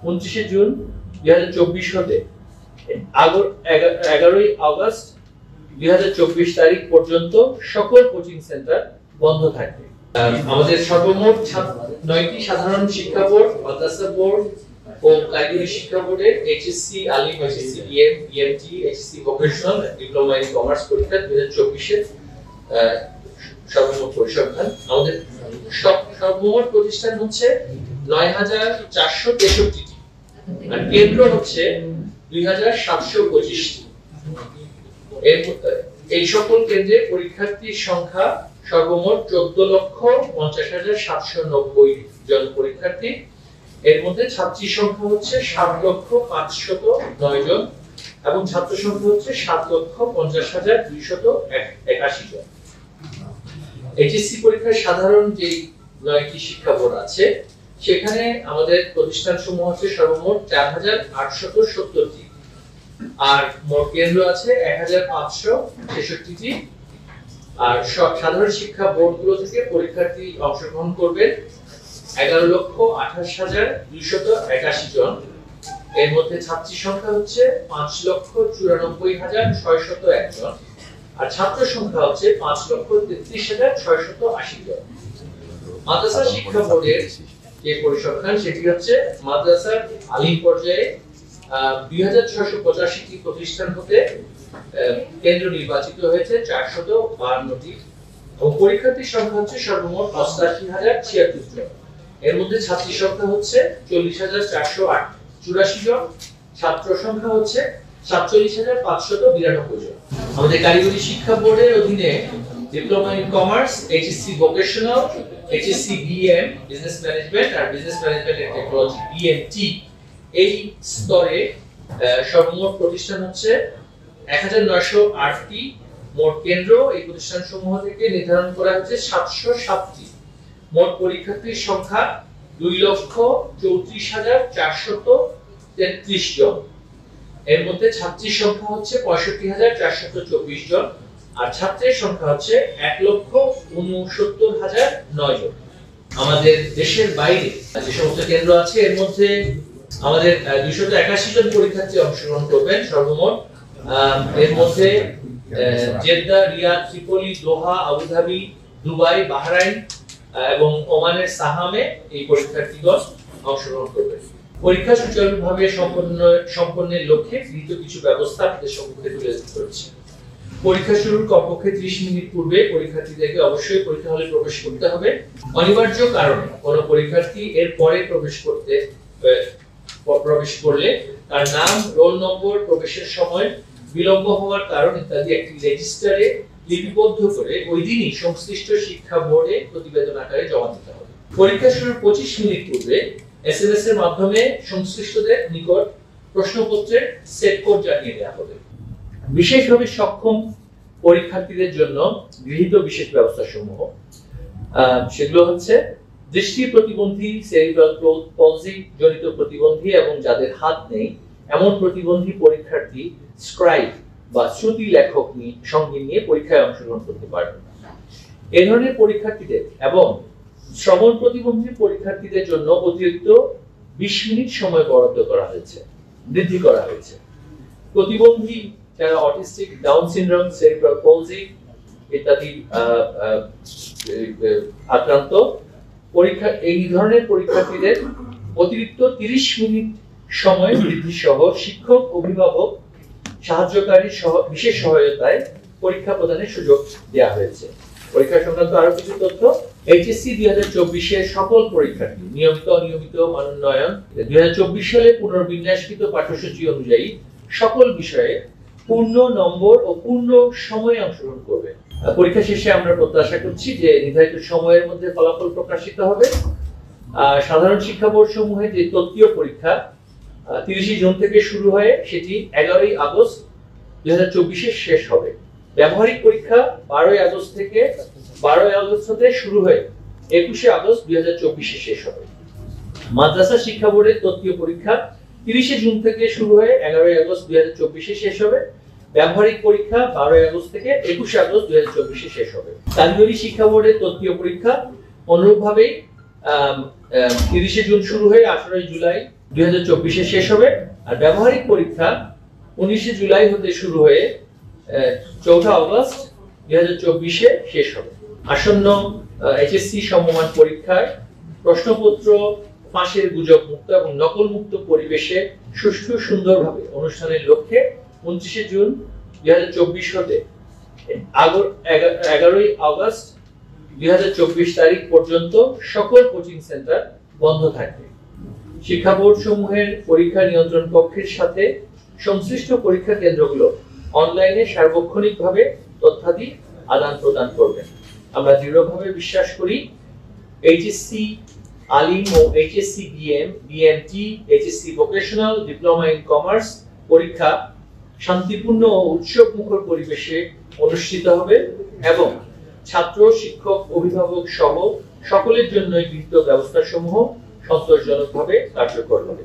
29 June 2024 হতে 11 August 2024 তারিখ পর্যন্ত সকল কোচিং সেন্টার বন্ধ থাকবে। আমাদের সর্বমোট 9টি সাধারণ শিক্ষা বোর্ড, মাদ্রাসা বোর্ড ও কারিগরি শিক্ষা বোর্ডের HSC Alim, HSC BM, BMT, HSC vocational, diploma in commerce পরীক্ষা 2024 এর সর্বমোট পরিসংখ্যান। আমাদের সর্বমোট প্রতিষ্ঠান হচ্ছে 9463টি আর কেন্দ্র হচ্ছে 2725টি। এই সকল কেন্দ্রে পরীক্ষার্থীর সংখ্যা সর্বমোট 14,50,790 জন পরীক্ষার্থী। এর মধ্যে ছাত্রী সংখ্যা হচ্ছে 7,509 জন এবং ছাত্র সংখ্যা হচ্ছে 7,50,281 জন। এইচএসসি পরীক্ষার সাধারণ যে 9টি শিক্ষা বোর্ড আছে সেখানে আমাদের প্রতিষ্ঠান সমূহ হচ্ছে সর্বমোট 4,870টি আর মোট কেন্দ্র আছে 1,566টি। আর সাধারণ শিক্ষা বোর্ডগুলো থেকে পরীক্ষার্থী অংশগ্রহণ করবেন 11,28,281 জন। এর মধ্যে ছাত্রী সংখ্যা হচ্ছে 5,94,601 জন আর ছাত্র সংখ্যা হচ্ছে 5,33,680 জন। মাদ্রাসা শিক্ষা বোর্ডের যে পরিসংখ্যান সেটি হচ্ছে মাদ্রাসার আলিম পর্যায়ে 2685টি প্রতিষ্ঠান হতে কেন্দ্র নির্বাচিত হয়েছে 452টি এবং পরীক্ষার্থীর সংখ্যা হচ্ছে সর্বমোট 88,076 জন। এর মধ্যে ছাত্রী সংখ্যা হচ্ছে 40,484 জন, ছাত্র সংখ্যা হচ্ছে 47,592 জন। আমাদের কারিগরি শিক্ষা বোর্ডের অধীনে diploma in commerce, HSC vocational, HSC BM business management আর business management and technology BMT এই স্তরে সর্বমোট প্রতিষ্ঠান হচ্ছে 1908টি। মোট কেন্দ্র এই প্রতিষ্ঠান সমূহ থেকে নির্ধারণ করা হয়েছে 707টি। মোট পরীক্ষার্থীর সংখ্যা 2,34,433 জন। এর মধ্যে ছাত্রীর সংখ্যা হচ্ছে 65,424 জন আর ছাত্রের সংখ্যা হচ্ছে 1,69,009 জন। আমাদের দেশের বাইরে যে সমস্ত কেন্দ্র আছে এর মধ্যে আমাদের 281 জন পরীক্ষার্থী অংশগ্রহণ করবেন সর্বমোট। এর মধ্যে জেদ্দা, রিয়াদ, ত্রিপলি, দোহা, আবুধাবি, দুবাই, বাহরাইন এবং ওমানের সাহামে এই পরীক্ষার্থীগণ অংশগ্রহণ করবেন। পরীক্ষা সুচারুভাবে সম্পন্নের লক্ষ্যে গৃহীত কিছু ব্যবস্থা আপনাদের সম্মুখে তুলে ধরছি। পরীক্ষা শুরুর কমপক্ষে 30 মিনিট পূর্বে পরীক্ষার্থীদেরকে অবশ্যই পরীক্ষা হলে প্রবেশ করতে হবে। অনিবার্য কারণে কোনো পরীক্ষার্থী এর পরে প্রবেশ করলে তার নাম, রোল নম্বর, প্রবেশের সময় বিলম্ব হওয়ার কারণ ইত্যাদি একটি রেজিস্টারে লিপিবদ্ধ করে ওই দিনই সংশ্লিষ্ট শিক্ষা বোর্ডে প্রতিবেদন আকারে জমা দিতে হবে। পরীক্ষা শুরুর 25 মিনিট পূর্বে এসএমএস এর মাধ্যমে সংশ্লিষ্টদের নিকট প্রশ্নপত্রের সেট কোড জানিয়ে দেওয়া হবে। বিশেষভাবে সক্ষম পরীক্ষার্থীদের জন্য গৃহীত বিশেষ ব্যবস্থা সমূহ সেগুলো হচ্ছে দৃষ্টি প্রতিবন্ধী, সেরিব্রাল পলসি জনিত প্রতিবন্ধী এবং যাদের হাত নেই এমন প্রতিবন্ধী পরীক্ষার্থী স্ক্রাইব বা শ্রুতি লেখক সঙ্গে নিয়ে পরীক্ষায় অংশগ্রহণ করতে পারবেন। এই ধরনের পরীক্ষার্থীদের এবং শ্রবণ প্রতিবন্ধী পরীক্ষার্থীদের জন্য অতিরিক্ত 20 মিনিট সময় বরাদ্দ করা হয়েছে, বৃদ্ধি করা হয়েছে। প্রতিবন্ধী যারা অটিস্টিক, ডাউন সিনড্রোম, সেরিব্রাল পলসি ইত্যাদি আক্রান্ত এই ধরনের পরীক্ষার্থীদের অতিরিক্ত 30 মিনিট সময় বৃদ্ধি সহ শিক্ষক, অভিভাবক, সাহায্যকারী বিশেষ সহায়তায় পরীক্ষা প্রদানের সুযোগ দেওয়া হয়েছে। পরীক্ষা সংক্রান্ত আরো কিছু তথ্য। এইচএসসি 2024 এর সকল পরীক্ষার্থী নিয়মিত অনিয়মিত মানোন্নয়ন 2024 সালে পুনর্বিন্যাসকৃত পাঠ্যসূচি অনুযায়ী সকল বিষয়ে পূর্ণ নম্বর ও পূর্ণ সময়ে অংশগ্রহণ করবে। পরীক্ষা শেষে আমরা প্রত্যাশা করছি যে নির্ধারিত সময়ের মধ্যে ফলাফল প্রকাশিত হবে। সাধারণ শিক্ষা বোর্ড সমূহে যে তত্ত্বীয় পরীক্ষা 30 জুন থেকে শুরু হয়ে সেটি 11 আগস্ট 2024 শেষ হবে। ব্যবহারিক পরীক্ষা 12 আগস্ট হতে শুরু হয়ে 21 আগস্ট 2024 শেষ হবে। মাদ্রাসা শিক্ষা বোর্ডের তত্ত্বীয় পরীক্ষা 30 জুন থেকে শুরু হয়ে 11 আগস্ট 2024 শেষ হবে। ব্যবহারিক পরীক্ষা 12 আগস্ট থেকে 21 আগস্ট 2024 শেষ হবে। কারিগরি শিক্ষা বোর্ডের তত্ত্বীয় পরীক্ষা অনুরূপভাবে 30 জুন শুরু হয়ে 18 জুলাই 2024-এ শেষ হবে। আর ব্যবহারিক পরীক্ষা 19 জুলাই হতে শুরু হয়ে 4 আগস্ট 2024-এ শেষ হবে। আসন্ন এইচএসসি সমমান পরীক্ষায় প্রশ্নপত্র ফাঁসের গুজব মুক্ত এবং নকল মুক্ত পরিবেশে সুষ্ঠু সুন্দরভাবে অনুষ্ঠানের লক্ষ্যে 29 জুন 2024 হতে 11 আগস্ট 2024 তারিখ পর্যন্ত সকল কোচিং সেন্টার বন্ধ থাকবে। শিক্ষা বোর্ড সমূহের পরীক্ষা নিয়ন্ত্রণ কক্ষের সাথে সংশ্লিষ্ট পরীক্ষা কেন্দ্রগুলো অনলাইনে সার্বক্ষণিকভাবে তথ্যাদি আদান প্রদান করবেন। আমরা দৃঢ়ভাবে বিশ্বাস করি এইচএসসি আলিম ও HSC BM, BMT, HSC vocational diploma in commerce পরীক্ষা শান্তিপূর্ণ ও উৎসবমুখর পরিবেশে অনুষ্ঠিত হবে এবং ছাত্র, শিক্ষক, অভিভাবক সহ সকলের জন্য গৃহীত ব্যবস্থাসমূহ সন্তোষজনকভাবে কার্যকর হবে।